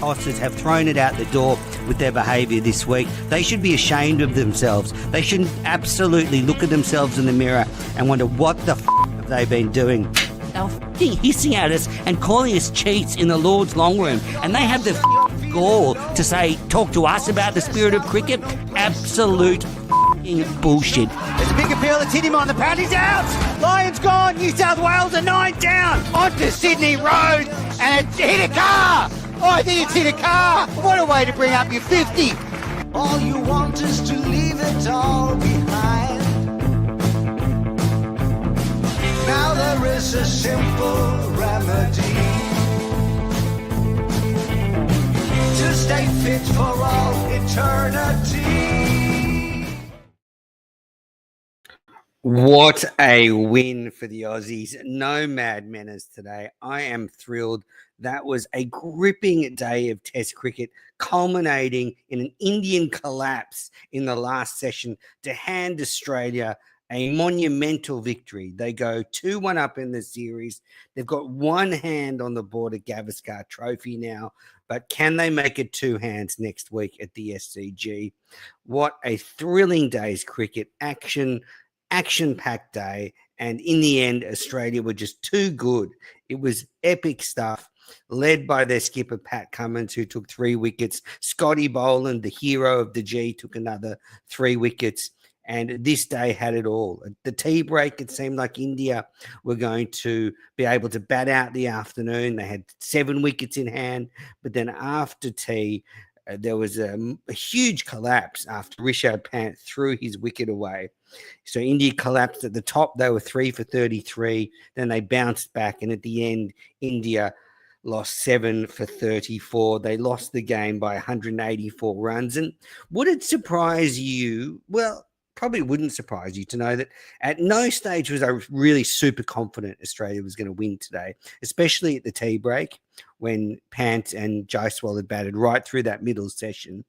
tossers have thrown it out the door with their behaviour this week. They should be ashamed of themselves. They should absolutely look at themselves in the mirror and wonder what the have they been doing. They're hissing at us and calling us cheats in the Lord's long room, and they have the gall to say, talk to us about the spirit of cricket. Absolute bullshit. There's a big appeal, it's hit him on the pad, he's out! Lions gone, New South Wales are 9 down! Onto Sydney Road, and it hit a car! Oh, I think it's hit a car! What a way to bring up your 50! All you want is to leave it all behind. Now there is a simple remedy to stay fit for all eternity. What a win for the Aussies. No mad manners today. I am thrilled. That was a gripping day of Test cricket, culminating in an Indian collapse in the last session to hand Australia a monumental victory. They go 2-1 up in the series. They've got one hand on the Border Gavaskar Trophy now, but can they make it two hands next week at the SCG? What a thrilling day's cricket. Action-packed day, and in the end, Australia were just too good. It was epic stuff, led by their skipper, Pat Cummins, who took 3 wickets. Scotty Boland, the hero of the G, took another 3 wickets, and this day had it all. At the tea break, it seemed like India were going to be able to bat out the afternoon. They had 7 wickets in hand, but then after tea, there was a huge collapse after Rishabh Pant threw his wicket away. So India collapsed at the top. They were 3 for 33. Then they bounced back. And at the end, India lost 7 for 34. They lost the game by 184 runs. And would it surprise you? Well, probably wouldn't surprise you to know that at no stage was I really super confident Australia was going to win today, especially at the tea break when Pant and Jaiswal had batted right through that middle session.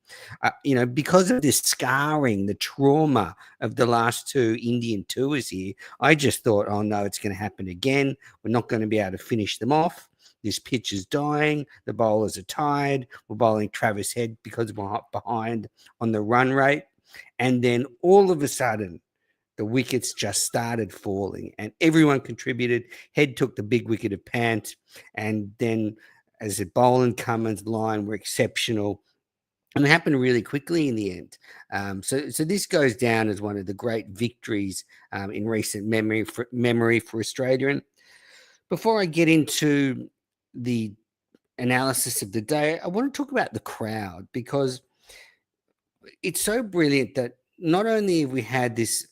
Because of this scarring, the trauma of the last 2 Indian tours here, I just thought, oh no, it's going to happen again. We're not going to be able to finish them off. This pitch is dying. The bowlers are tired. We're bowling Travis Head because we're behind on the run rate. And then all of a sudden, the wickets just started falling and everyone contributed. Head took the big wicket of Pant, and then as a Boland Cummins line were exceptional. And it happened really quickly in the end. So this goes down as one of the great victories in recent memory for Australia. And before I get into the analysis of the day, I want to talk about the crowd, because it's so brilliant that not only have we had this,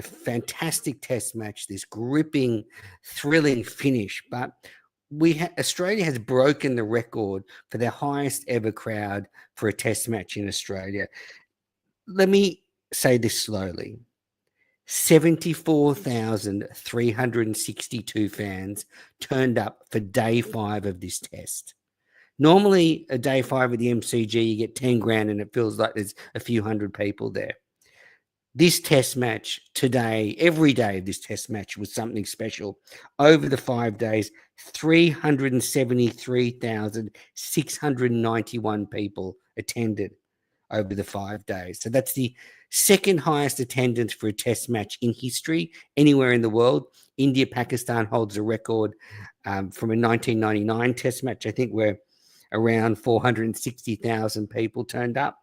fantastic test match, this gripping, thrilling finish, but Australia has broken the record for their highest ever crowd for a test match in Australia. Let me say this slowly. 74,362 fans turned up for day 5 of this test. Normally, a day 5 at the MCG, you get 10 grand and it feels like there's a few hundred people there. This test match today, every day of this test match was something special. Over the 5 days, 373,691 people attended over the 5 days. So that's the second highest attendance for a test match in history anywhere in the world. India-Pakistan holds a record from a 1999 test match, I think, where around 460,000 people turned up.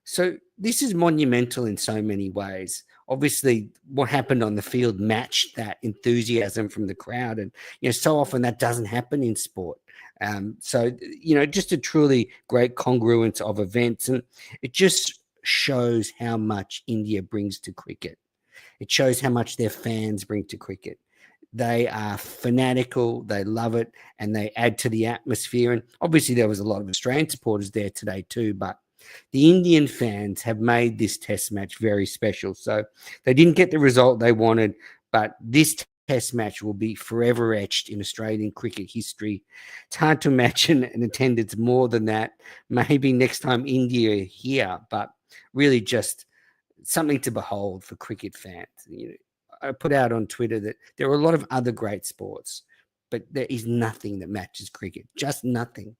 So this is monumental in so many ways. Obviously, what happened on the field matched that enthusiasm from the crowd. And, so often that doesn't happen in sport. Just a truly great congruence of events. And it just shows how much India brings to cricket. It shows how much their fans bring to cricket. They are fanatical, they love it, and they add to the atmosphere. And obviously there was a lot of Australian supporters there today too, but the Indian fans have made this test match very special. So they didn't get the result they wanted, but this test match will be forever etched in Australian cricket history. It's hard to imagine an attendance more than that. Maybe next time India are here, but really just something to behold for cricket fans. I put out on Twitter that there are a lot of other great sports, but there is nothing that matches cricket, just nothing.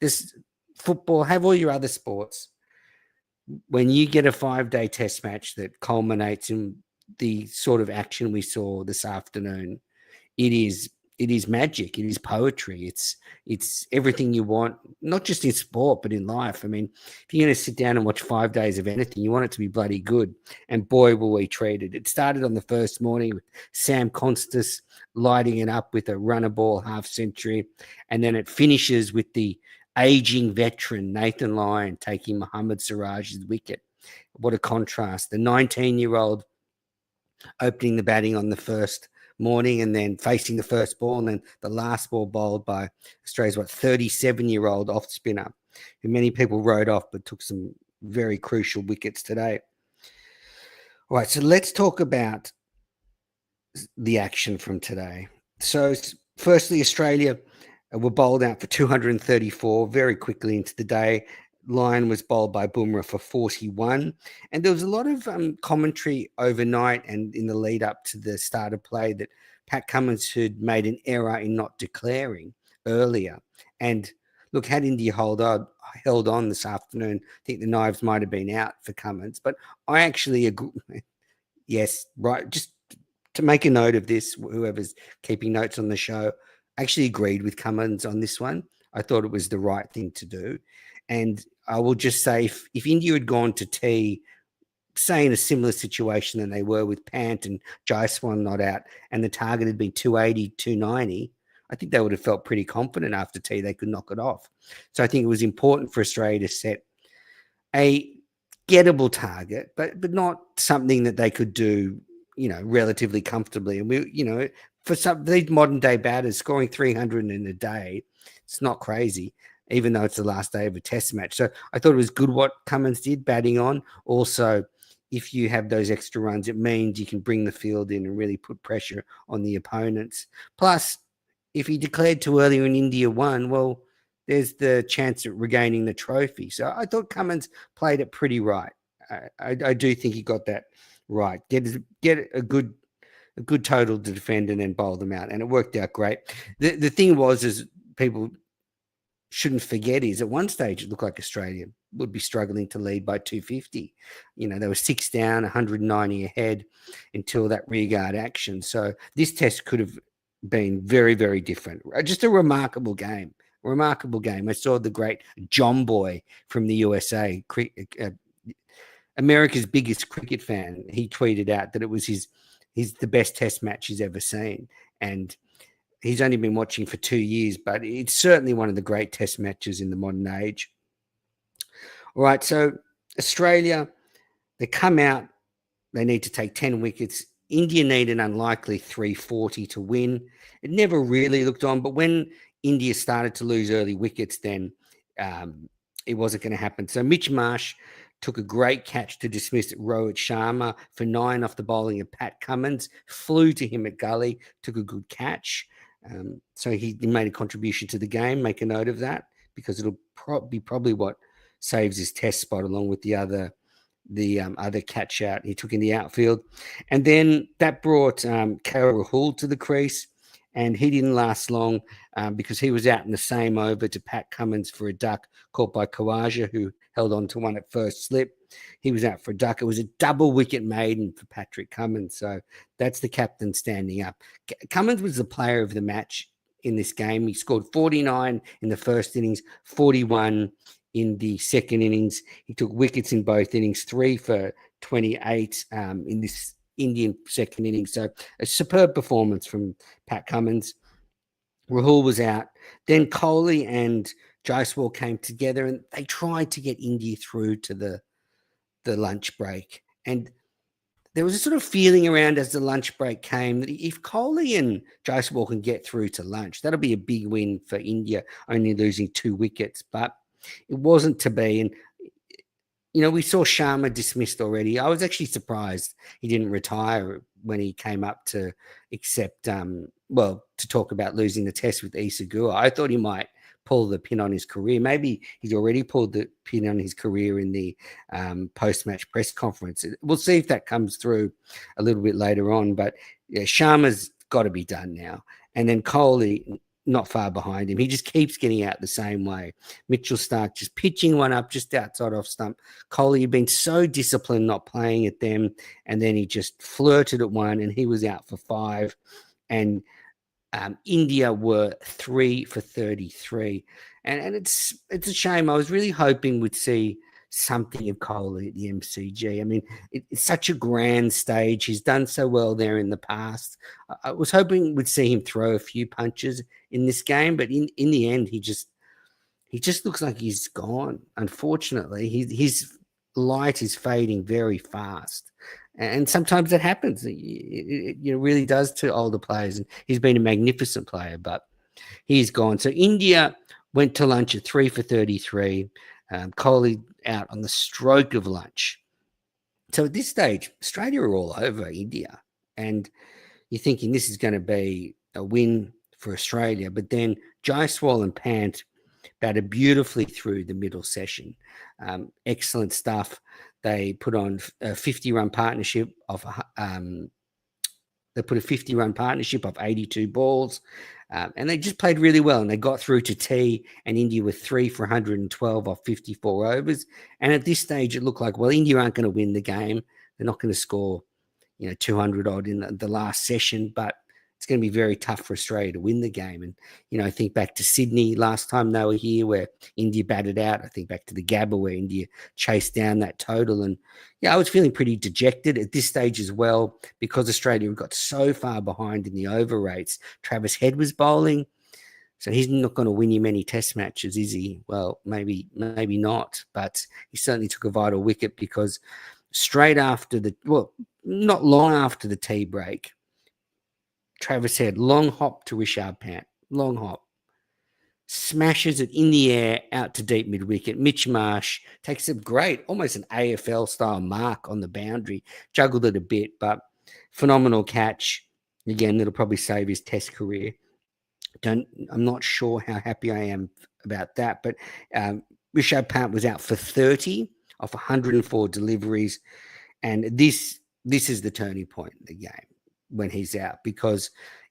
This football, have all your other sports. When you get a 5-day test match that culminates in the sort of action we saw this afternoon, it is magic. It is poetry. It's everything you want, not just in sport but in life. I mean, if you're going to sit down and watch 5 days of anything, you want it to be bloody good. And boy, were we treated. It started on the first morning with Sam Constas lighting it up with a runner ball half century, and then it finishes with the aging veteran Nathan Lyon taking Mohammad Siraj's wicket. What a contrast. The 19-year-old opening the batting on the first morning and then facing the first ball, and then the last ball bowled by Australia's 37-year-old off spinner, who many people wrote off but took some very crucial wickets today. All right, so let's talk about the action from today. So firstly, Australia were bowled out for 234 very quickly into the day. Lyon was bowled by Bumrah for 41. And there was a lot of commentary overnight and in the lead up to the start of play that Pat Cummins had made an error in not declaring earlier. And look, had India held on this afternoon, I think the knives might have been out for Cummins. But I actually agree. Yes, right. Just to make a note of this, whoever's keeping notes on the show, I actually agreed with Cummins on this one. I thought it was the right thing to do. And I will just say, if India had gone to tea, say in a similar situation than they were with Pant and Jaiswal not out, and the target had been 280, 290, I think they would have felt pretty confident after tea they could knock it off. So I think it was important for Australia to set a gettable target, but not something that they could do, relatively comfortably. And we, for some these modern day batters, scoring 300 in a day, it's not crazy, even though it's the last day of a test match. So I thought it was good what Cummins did, batting on. Also, if you have those extra runs, it means you can bring the field in and really put pressure on the opponents. Plus, if he declared too early when India won, well, there's the chance of regaining the trophy. So I thought Cummins played it pretty right. I do think he got that right. Get a good total to defend and then bowl them out, and it worked out great. The thing is people shouldn't forget is at one stage it looked like Australia would be struggling to lead by 250. They were 6 down, 190 ahead until that rearguard action. So this test could have been very, very different. Just a remarkable game. I saw the great John Boy from the USA, America's biggest cricket fan. He tweeted out that it was he's the best test match he's ever seen. And he's only been watching for 2 years, but it's certainly one of the great test matches in the modern age. All right, so Australia, they come out, they need to take 10 wickets. India need an unlikely 340 to win. It never really looked on, but when India started to lose early wickets, then it wasn't going to happen. So Mitch Marsh took a great catch to dismiss Rohit Sharma for 9 off the bowling of Pat Cummins, flew to him at gully, took a good catch. So he made a contribution to the game. Make a note of that, because it'll be probably what saves his test spot, along with the other catch out he took in the outfield. And then that brought KL Rahul to the crease, and he didn't last long because he was out in the same over to Pat Cummins for a duck caught by Khawaja, who held on to one at first slip. He was out for a duck. It was a double wicket maiden for Patrick Cummins. So that's the captain standing up. Cummins was the player of the match in this game. He scored 49 in the first innings, 41 in the second innings. He took wickets in both innings, 3 for 28 in this Indian second innings. So a superb performance from Pat Cummins. Rahul was out. Then Kohli and Jaiswal came together and they tried to get India through to the lunch break. And there was a sort of feeling around as the lunch break came that if Kohli and Jaiswal can get through to lunch, that'll be a big win for India, only losing 2 wickets. But it wasn't to be. And we saw Sharma dismissed already. I was actually surprised he didn't retire when he came up to accept, to talk about losing the test with Issa Guha. I thought he might pull the pin on his career. Maybe he's already pulled the pin on his career in the post-match press conference. We'll see if that comes through a little bit later on. But yeah, Sharma's got to be done now. And then Kohli, not far behind him. He just keeps getting out the same way. Mitchell Stark just pitching one up just outside off stump. Kohli had been so disciplined not playing at them, and then he just flirted at one, and he was out for 5. And India were 3 for 33, and it's a shame. I was really hoping we'd see something of Kohli at the MCG. I mean, it's such a grand stage. He's done so well there in the past. I was hoping we'd see him throw a few punches in this game, but in the end, he just looks like he's gone. Unfortunately, his light is fading very fast. And sometimes that happens. It really does to older players. And he's been a magnificent player, but he's gone. So India went to lunch at 3 for 33. Kohli out on the stroke of lunch. So at this stage, Australia are all over India. And you're thinking this is going to be a win for Australia. But then Jaiswal and Pant batted beautifully through the middle session. Excellent stuff. They put on a 50-run partnership of 82 balls, and they just played really well. And they got through to tea, and India were 3 for 112 off 54 overs. And at this stage, it looked like, well, India aren't going to win the game. They're not going to score, 200 odd in the last session, but it's going to be very tough for Australia to win the game. And, I think back to Sydney last time they were here where India batted out. I think back to the Gabba where India chased down that total. And, I was feeling pretty dejected at this stage as well because Australia got so far behind in the over rates. Travis Head was bowling. So he's not going to win you many test matches, is he? Well, maybe not. But he certainly took a vital wicket because straight after not long after the tea break, Travis Head, long hop to Rishabh Pant, long hop, smashes it in the air out to deep mid wicket. Mitch Marsh takes a great, almost an AFL style mark on the boundary, juggled it a bit, but phenomenal catch. Again, that'll probably save his test career. I'm not sure how happy I am about that, but Rishabh Pant was out for 30 off 104 deliveries, and this is the turning point in the game when he's out, because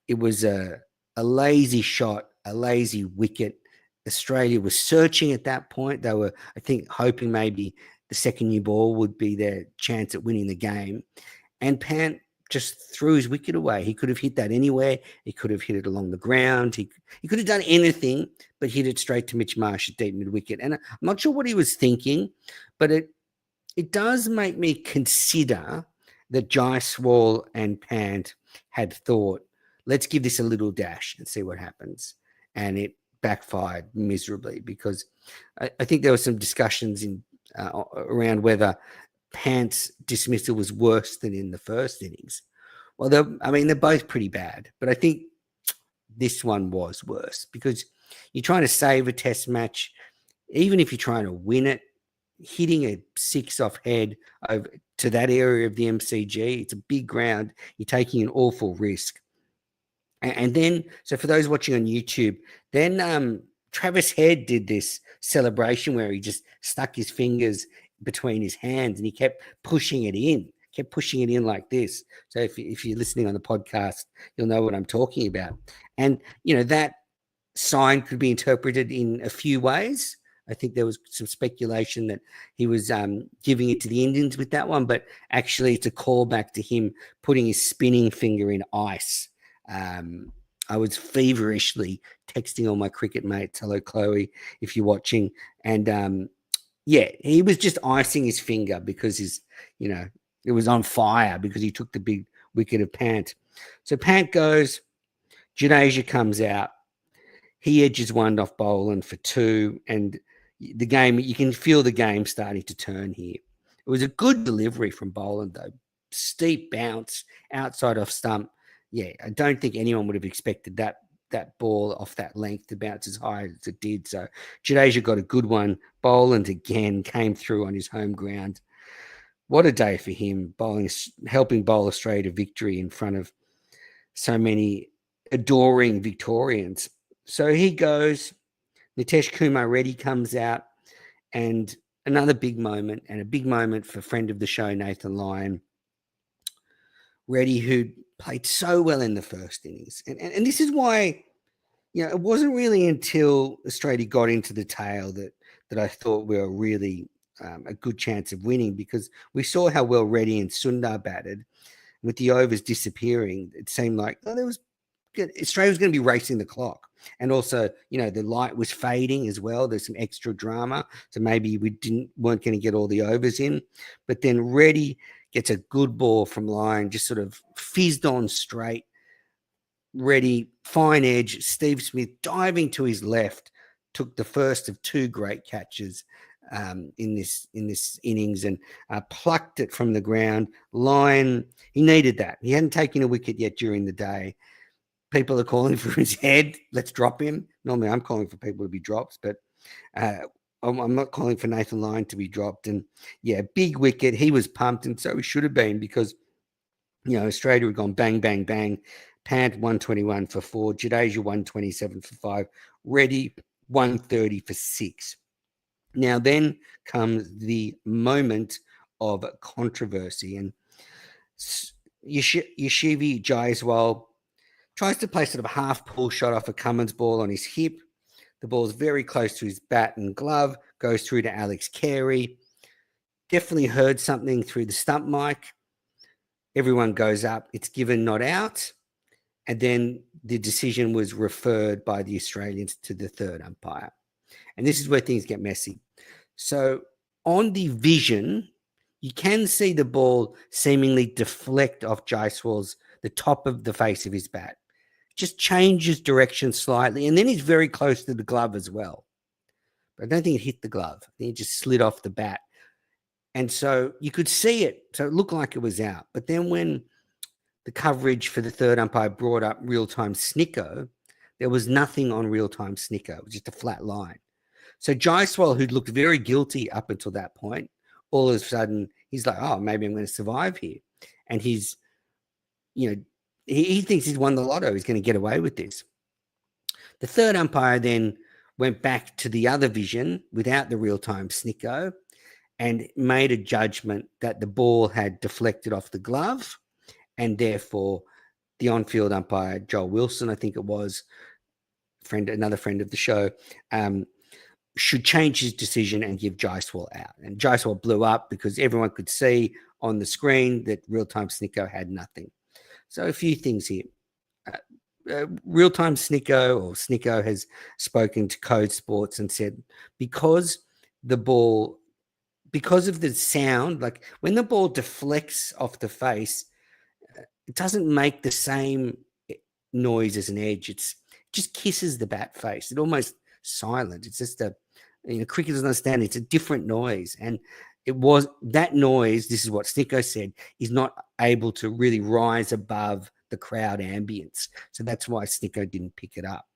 it was a lazy shot, a lazy wicket. Australia was searching at that point. They were, I think, hoping maybe the second new ball would be their chance at winning the game. And Pant just threw his wicket away. He could have hit that anywhere. He could have hit it along the ground. He could have done anything, but hit it straight to Mitch Marsh at deep mid wicket. And I'm not sure what he was thinking, but it does make me consider that Jaiswal and Pant had thought, let's give this a little dash and see what happens. And it backfired miserably because I think there were some discussions around whether Pant's dismissal was worse than in the first innings. Well, they're both pretty bad, but I think this one was worse because you're trying to save a test match, even if you're trying to win it. Hitting a 6 off head over to that area of the MCG, it's a big ground. You're taking an awful risk. And then, so for those watching on YouTube, then Travis Head did this celebration where he just stuck his fingers between his hands and he kept pushing it in like this. So if you're listening on the podcast, you'll know what I'm talking about. And, that sign could be interpreted in a few ways. I think there was some speculation that he was giving it to the Indians with that one, but actually it's a callback to him putting his spinning finger in ice. I was feverishly texting all my cricket mates, hello, Chloe, if you're watching. And he was just icing his finger because it was on fire because he took the big wicket of Pant. So Pant goes, Jadeja comes out. He edges one off Boland for 2, and the game, you can feel the game starting to turn here. It was a good delivery from Boland, though. Steep bounce, outside off stump. Yeah, I don't think anyone would have expected that ball off that length to bounce as high as it did. So Jadeja got a good one. Boland again came through on his home ground. What a day for him, helping bowl Australia to victory in front of so many adoring Victorians. So he goes, Nitesh Kumar Reddy comes out, and another big moment, and a big moment for friend of the show, Nathan Lyon. Reddy, who played so well in the first innings. And this is why It wasn't really until Australia got into the tail that I thought we were really a good chance of winning, because we saw how well Reddy and Sundar batted. With the overs disappearing, it seemed like there was good. Australia was going to be racing the clock. And also, the light was fading as well. There's some extra drama. So maybe we weren't going to get all the overs in. But then Reddy gets a good ball from line, just sort of fizzed on straight. Reddy, fine edge. Steve Smith diving to his left, took the first of two great catches in this innings, and plucked it from the ground. Lyon, he needed that. He hadn't taken a wicket yet during the day. People are calling for his head. Let's drop him. Normally, I'm calling for people to be dropped, but I'm not calling for Nathan Lyon to be dropped. And big wicket. He was pumped, and so he should have been, because Australia had gone bang, bang, bang. Pant 121 for 4, Jadeja 127 for 5, Reddy 130 for 6. Now then comes the moment of controversy, and Yashivi Jaiswal tries to play sort of a half pull shot off a Cummins ball on his hip. The ball's very close to his bat and glove, goes through to Alex Carey. Definitely heard something through the stump mic. Everyone goes up. It's given not out. And then the decision was referred by the Australians to the third umpire. And this is where things get messy. So on the vision, you can see the ball seemingly deflect off Jaiswal's, the top of the face of his bat. Just changes direction slightly. And then he's very close to the glove as well. But I don't think it hit the glove. I think it just slid off the bat. And so you could see it. So it looked like it was out. But then when the coverage for the third umpire brought up real-time Snicko, there was nothing on real-time Snicko. It was just a flat line. So Jaiswal, who'd looked very guilty up until that point, all of a sudden, he's like, oh, maybe I'm going to survive here. And he's, he thinks he's won the lotto. He's going to get away with this. The third umpire then went back to the other vision without the real-time Snicko and made a judgment that the ball had deflected off the glove, and therefore the on-field umpire, Joel Wilson, I think it was, another friend of the show, should change his decision and give Jaiswal out. And Jaiswal blew up because everyone could see on the screen that real-time Snicko had nothing. So a few things here. Real-time Snicko, or Snicko, has spoken to Code Sports and said, because of the sound, like when the ball deflects off the face, it doesn't make the same noise as an edge. It just kisses the bat face. It's almost silent. It's just cricketers understand it's a different noise. And it was that noise, this is what Snicko said, is not able to really rise above the crowd ambience. So that's why Snicko didn't pick it up.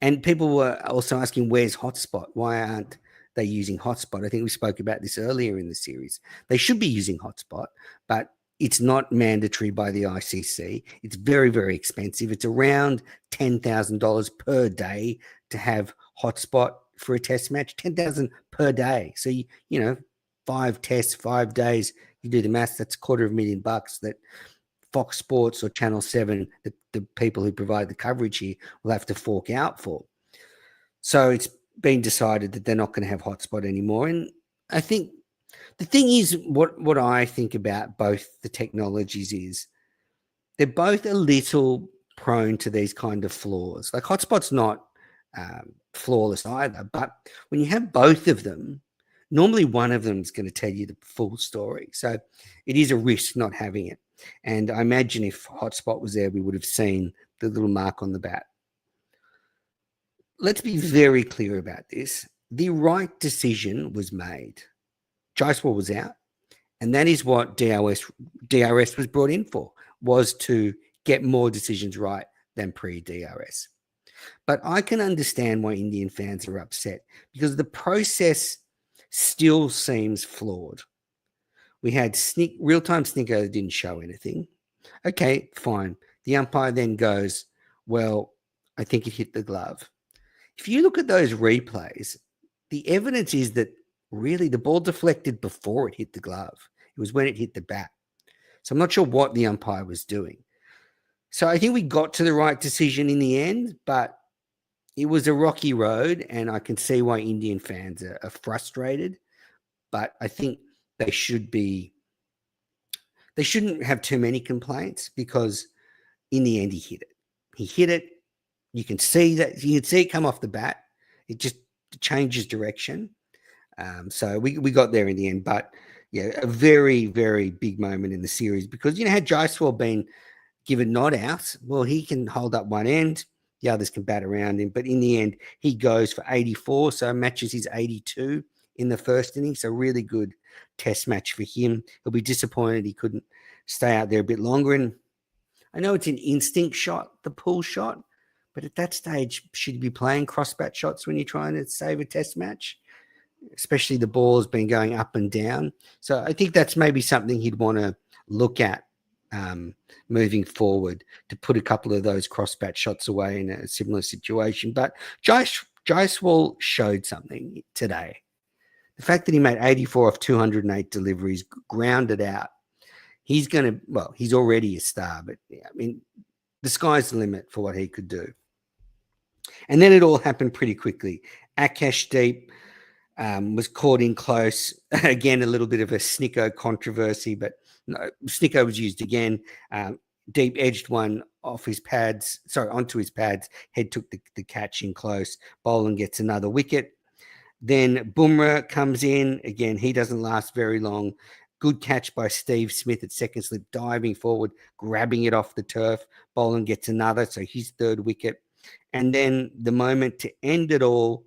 And people were also asking, where's Hotspot? Why aren't they using Hotspot? I think we spoke about this earlier in the series. They should be using Hotspot, but it's not mandatory by the ICC. It's very, very expensive. It's around $10,000 per day to have Hotspot for a test match. $10,000 per day. So, 5 tests, 5 days, you do the math, that's $250,000 that Fox Sports or Channel 7, the people who provide the coverage here, will have to fork out for. So it's been decided that they're not going to have Hotspot anymore. And I think the thing is, what I think about both the technologies is they're both a little prone to these kind of flaws. Like Hotspot's not flawless either, but when you have both of them, normally one of them is going to tell you the full story. So it is a risk not having it. And I imagine if Hotspot was there, we would have seen the little mark on the bat. Let's be very clear about this. The right decision was made. Jaiswal was out, and that is what DRS was brought in for, was to get more decisions right than pre-DRS. But I can understand why Indian fans are upset, because the process still seems flawed. We had real-time Snicko that didn't show anything. Okay, fine. The umpire then goes, well, I think it hit the glove. If you look at those replays, the evidence is that really the ball deflected before it hit the glove. It was when it hit the bat. So I'm not sure what the umpire was doing. So I think we got to the right decision in the end, but it was a rocky road, and I can see why Indian fans are frustrated. But I think they should be. They shouldn't have too many complaints because in the end he hit it. He hit it. You can see that. You can see it come off the bat. It just changes direction. So we got there in the end, but yeah, a very, very big moment in the series because had Jaiswal been given not out, well, he can hold up one end, the others can bat around him, but in the end, he goes for 84, so matches his 82 in the first inning. So really good test match for him. He'll be disappointed he couldn't stay out there a bit longer. And I know it's an instinct shot, the pull shot, but at that stage, should you be playing cross-bat shots when you're trying to save a test match? Especially the ball's been going up and down. So I think that's maybe something he'd want to look at moving forward, to put a couple of those cross-bat shots away in a similar situation. But Jaiswal showed something today. The fact that he made 84 off 208 deliveries, grounded out, he's already a star, but I mean, the sky's the limit for what he could do. And then it all happened pretty quickly. Akashdeep was caught in close. Again, a little bit of a Snicko controversy, but no, Snicko was used again. Deep edged one off his pads, onto his pads. Head took the catch in close. Boland gets another wicket. Then Bumrah comes in. Again, he doesn't last very long. Good catch by Steve Smith at second slip, diving forward, grabbing it off the turf. Boland gets another, so his third wicket. And then the moment to end it all,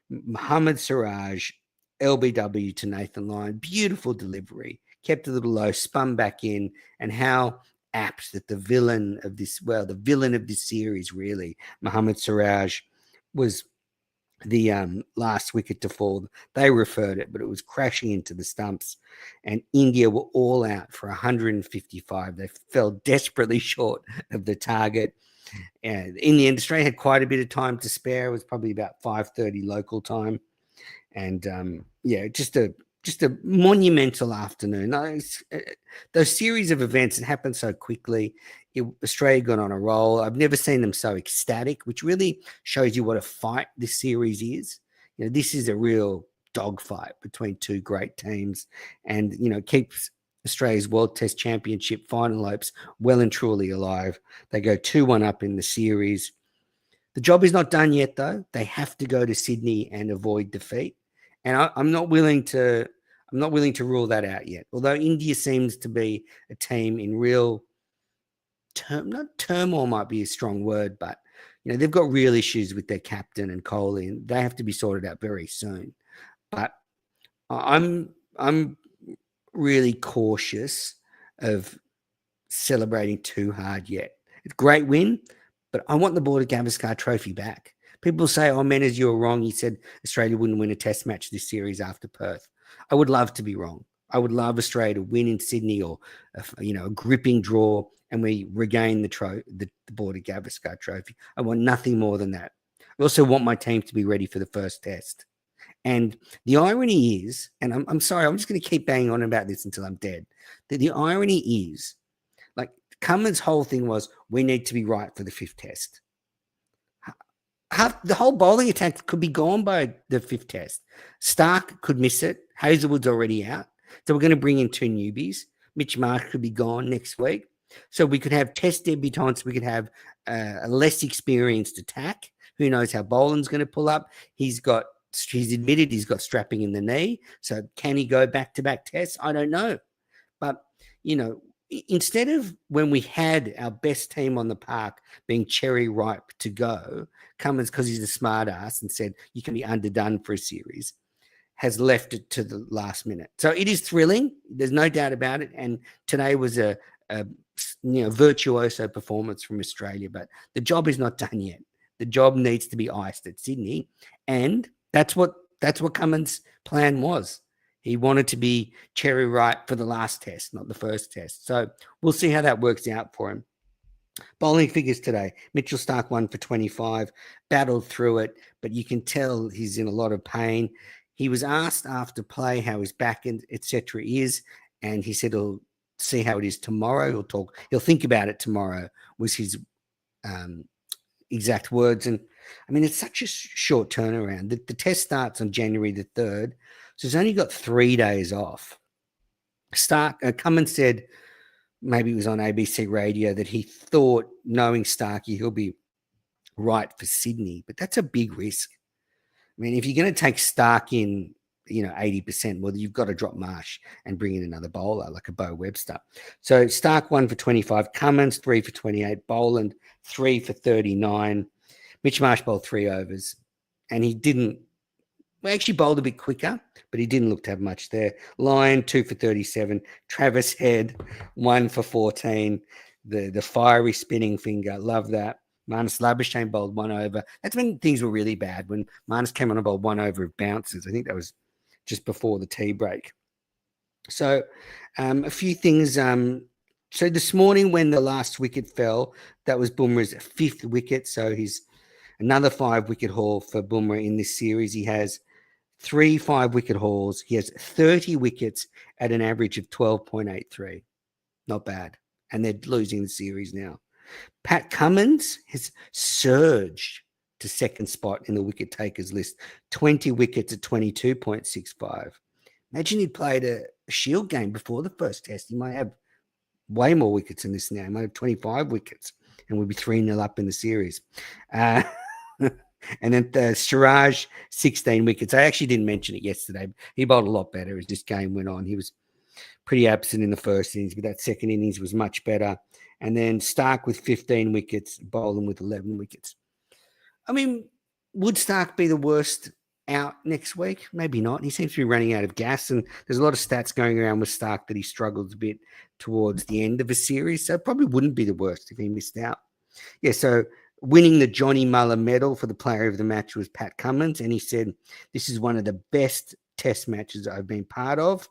Mohammad Siraj, LBW to Nathan Lyon. Beautiful delivery. Kept a little low, spun back in, and how apt that the villain of this series, really, Mohammad Siraj, was the last wicket to fall. They referred it, but it was crashing into the stumps, and India were all out for 155. They fell desperately short of the target. And in the end, Australia had quite a bit of time to spare. It was probably about 5:30 local time, and just a monumental afternoon. Those series of events that happened so quickly. Australia got on a roll. I've never seen them so ecstatic, which really shows you what a fight this series is. This is a real dogfight between two great teams, and keeps Australia's World Test Championship final hopes well and truly alive. They go 2-1 up in the series. The job is not done yet, though. They have to go to Sydney and avoid defeat. And I'm not willing to rule that out yet. Although India seems to be a team in real turmoil might be a strong word, but they've got real issues with their captain and Kohli, and they have to be sorted out very soon. But I'm really cautious of celebrating too hard yet. It's a great win, but I want the Border Gavaskar Trophy back. People say, "Oh, Menners, you were wrong. You said Australia wouldn't win a Test match this series after Perth." I would love to be wrong. I would love Australia to win in Sydney, or a gripping draw, and we regain the Border Gavaskar Trophy. I want nothing more than that. I also want my team to be ready for the first Test. And the irony is, and I'm sorry, I'm just going to keep banging on about this until I'm dead. The irony is, like, Cummins' whole thing was, we need to be right for the fifth Test. The whole bowling attack could be gone by the fifth Test. Stark could miss it. Hazelwood's already out. So we're going to bring in two newbies. Mitch Marsh could be gone next week. So we could have Test debutants. We could have a less experienced attack. Who knows how Boland's going to pull up? He's admitted he's got strapping in the knee. So can he go back-to-back tests? I don't know. But, instead of when we had our best team on the park being cherry ripe to go, Cummins, because he's a smart ass and said you can be underdone for a series, has left it to the last minute. So it is thrilling. There's no doubt about it. And today was a virtuoso performance from Australia, but the job is not done yet. The job needs to be iced at Sydney. And that's what Cummins' plan was. He wanted to be cherry ripe for the last Test, not the first Test. So we'll see how that works out for him. Bowling figures today. Mitchell Starc 1 for 25, battled through it, but you can tell he's in a lot of pain. He was asked after play how his back and etc. is, and he said he'll see how it is tomorrow. He'll think about it tomorrow, was his exact words. And I mean, it's such a short turnaround. The test starts on January the 3rd, so he's only got 3 days off. Cummins said, maybe it was on ABC radio, that he thought, knowing Starkey, he'll be right for Sydney, but that's a big risk. I mean, if you're going to take Stark in, 80%, well, you've got to drop Marsh and bring in another bowler like a Bo Webster. So Stark 1 for 25, Cummins 3 for 28, Boland 3 for 39. Mitch Marsh bowled 3 overs, and he actually bowled a bit quicker, but he didn't look to have much there. Lyon 2 for 37, Travis Head 1 for 14. The fiery spinning finger, love that. Marnus Labuschagne bowled 1 over. That's when things were really bad, when Marnus came on and bowled 1 over of bounces. I think that was just before the tea break. So a few things. So this morning when the last wicket fell, that was Bumrah's 5th wicket. So he's another 5-wicket haul for Bumrah in this series. He has 3 5-wicket hauls. He has 30 wickets at an average of 12.83. Not bad. And they're losing the series now. Pat Cummins has surged to 2nd spot in the wicket takers list. 20 wickets at 22.65. Imagine he'd played a Shield game before the first test. He might have way more wickets than this now. He might have 25 wickets and we'd be 3-0 up in the series. And then Siraj, 16 wickets. I actually didn't mention it yesterday. He bowled a lot better as this game went on. He was pretty absent in the first innings, but that second innings was much better. And then Stark with 15 wickets, Boland with 11 wickets. I mean, would Stark be the worst out next week? Maybe not. He seems to be running out of gas, and there's a lot of stats going around with Stark that he struggles a bit towards the end of a series, so it probably wouldn't be the worst if he missed out. Yeah, so winning the Johnny Muller medal for the player of the match was Pat Cummins, and he said, "This is one of the best test matches I've been part of."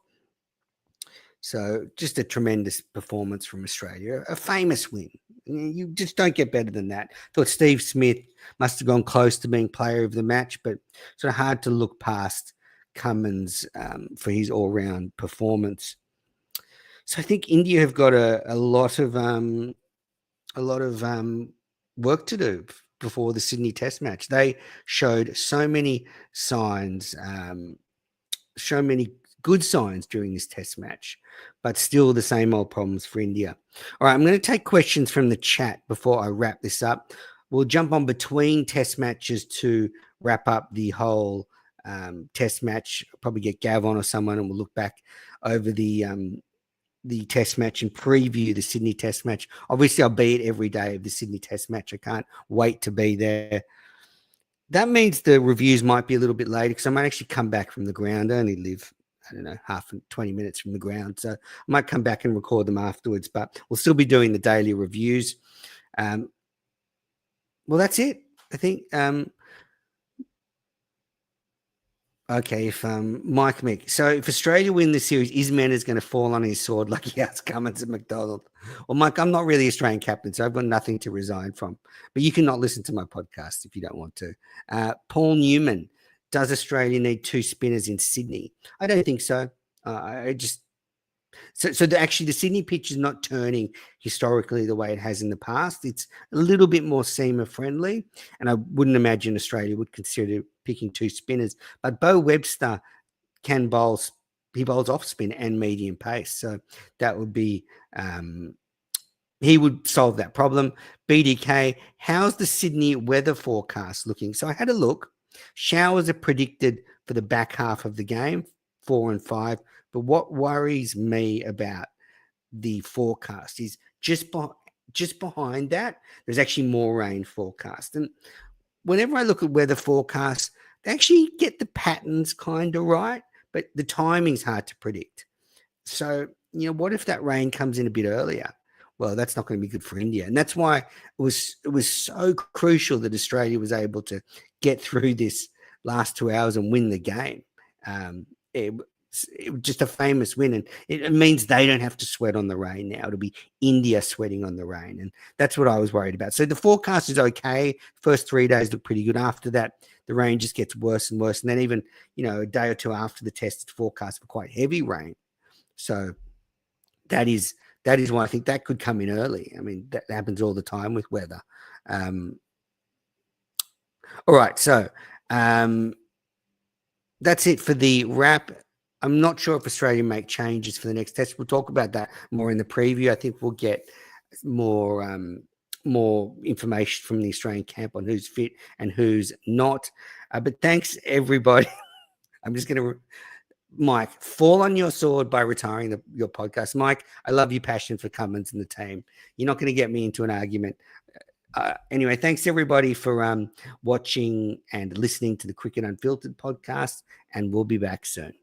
So just a tremendous performance from Australia, a famous win. You just don't get better than that. Thought Steve Smith must have gone close to being player of the match, but sort of hard to look past Cummins for his all-round performance. So I think India have got a lot of work to do before the Sydney Test match. They showed so many signs, so many good signs during this test match, but still the same old problems for India. All right, I'm going to take questions from the chat before I wrap this up. We'll jump on between test matches to wrap up the whole test match. I'll probably get Gav on or someone, and we'll look back over the test match and preview the Sydney Test match. Obviously, I'll be at every day of the Sydney Test match. I can't wait to be there. That means the reviews might be a little bit later because I might actually come back from the ground. I only live, I don't know, 20 minutes from the ground. So I might come back and record them afterwards, but we'll still be doing the daily reviews. Well, that's it, I think. Okay, if Mike Mick. So if Australia win the series, is Mena's going to fall on his sword like he has Cummins at McDonald? Well, Mike, I'm not really Australian captain, so I've got nothing to resign from. But you cannot listen to my podcast if you don't want to. Paul Newman, does Australia need 2 spinners in Sydney? I don't think so. Actually, the Sydney pitch is not turning historically the way it has in the past. It's a little bit more seamer friendly, and I wouldn't imagine Australia would consider picking 2 spinners. But Bo Webster can bowl. He bowls off spin and medium pace, so that would be he would solve that problem. BDK, how's the Sydney weather forecast looking? So I had a look. Showers are predicted for the back half of the game, 4 and 5. But what worries me about the forecast is just behind that, there's actually more rain forecast. And whenever I look at weather forecasts, they actually get the patterns kind of right, but the timing's hard to predict. So, what if that rain comes in a bit earlier? Well, that's not going to be good for India. And that's why it was so crucial that Australia was able to get through this last 2 hours and win the game. It was just a famous win, and it means they don't have to sweat on the rain now. It'll be India sweating on the rain, and that's what I was worried about. So the forecast is okay. First 3 days look pretty good. After that, the rain just gets worse and worse, and then even a day or two after the test, it's forecast for quite heavy rain. So that is why I think that could come in early. I mean, that happens all the time with weather. All right, so that's it for the wrap. I'm not sure if Australia make changes for the next test. We'll talk about that more in the preview. I think we'll get more information from the Australian camp on who's fit and who's not. But thanks, everybody. I'm just going to, Mike, fall on your sword by retiring your podcast. Mike, I love your passion for Cummins and the team. You're not going to get me into an argument. Anyway, thanks everybody for watching and listening to the Cricket Unfiltered podcast, and we'll be back soon.